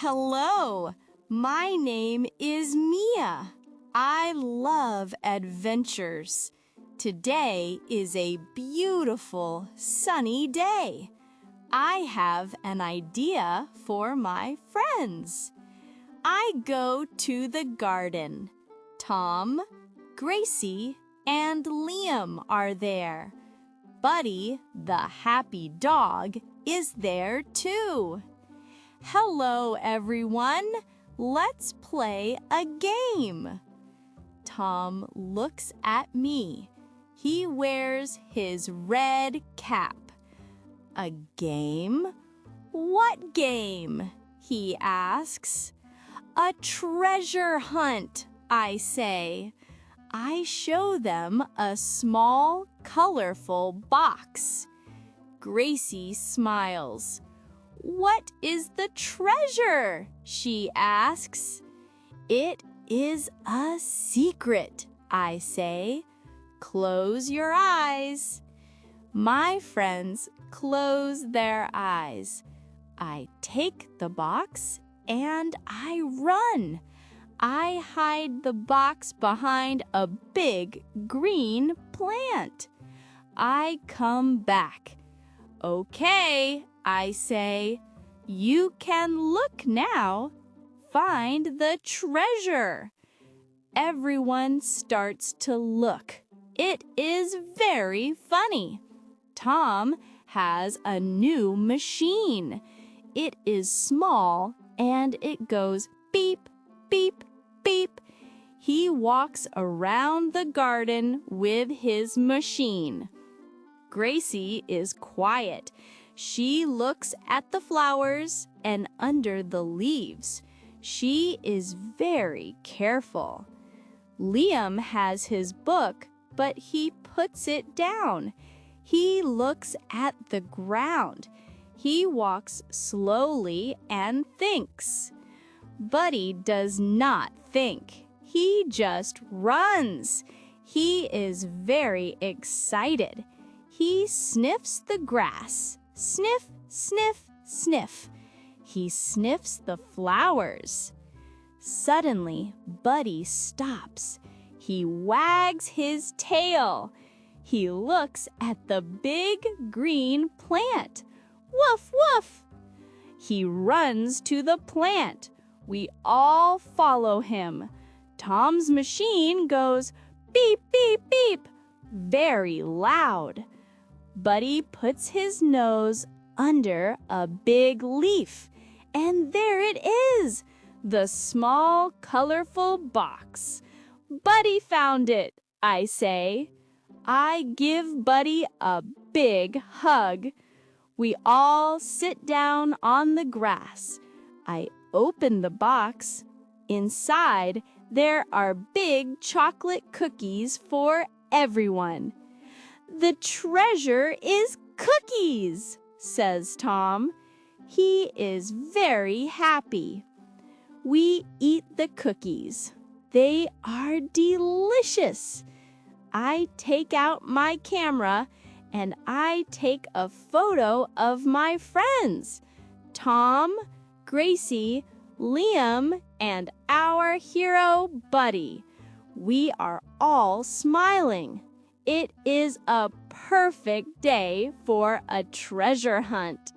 Hello, my name is Mia. I love adventures. Today is a beautiful, sunny day. I have an idea for my friends. I go to the garden. Tom, Gracie, and Liam are there. Buddy, the happy dog, is there too. Hello, everyone. Let's play a game. Tom looks at me. He wears his red cap. A game? What game? He asks. A treasure hunt, I say. I show them a small, colorful box. Gracie smiles. What is the treasure? She asks. It is a secret, I say. Close your eyes. My friends close their eyes. I take the box and I run. I hide the box behind a big green plant. I come back. Okay, I say, you can look now. Find the treasure. Everyone starts to look. It is very funny. Tom has a new machine. It is small and it goes beep, beep, beep. He walks around the garden with his machine. Gracie is quiet. She looks at the flowers and under the leaves. She is very careful. Liam has his book, but he puts it down. He looks at the ground. He walks slowly and thinks. Buddy does not think. He just runs. He is very excited. He sniffs the grass. Sniff, sniff, sniff. He sniffs the flowers. Suddenly, Buddy stops. He wags his tail. He looks at the big green plant. Woof, woof. He runs to the plant. We all follow him. Tom's machine goes beep, beep, beep, very loud. Buddy puts his nose under a big leaf, and there it is, the small, colorful box. Buddy found it, I say. I give Buddy a big hug. We all sit down on the grass. I open the box. Inside, there are big chocolate cookies for everyone. The treasure is cookies, says Tom. He is very happy. We eat the cookies. They are delicious. I take out my camera and I take a photo of my friends, Tom, Gracie, Liam, and our hero, Buddy. We are all smiling. It is a perfect day for a treasure hunt.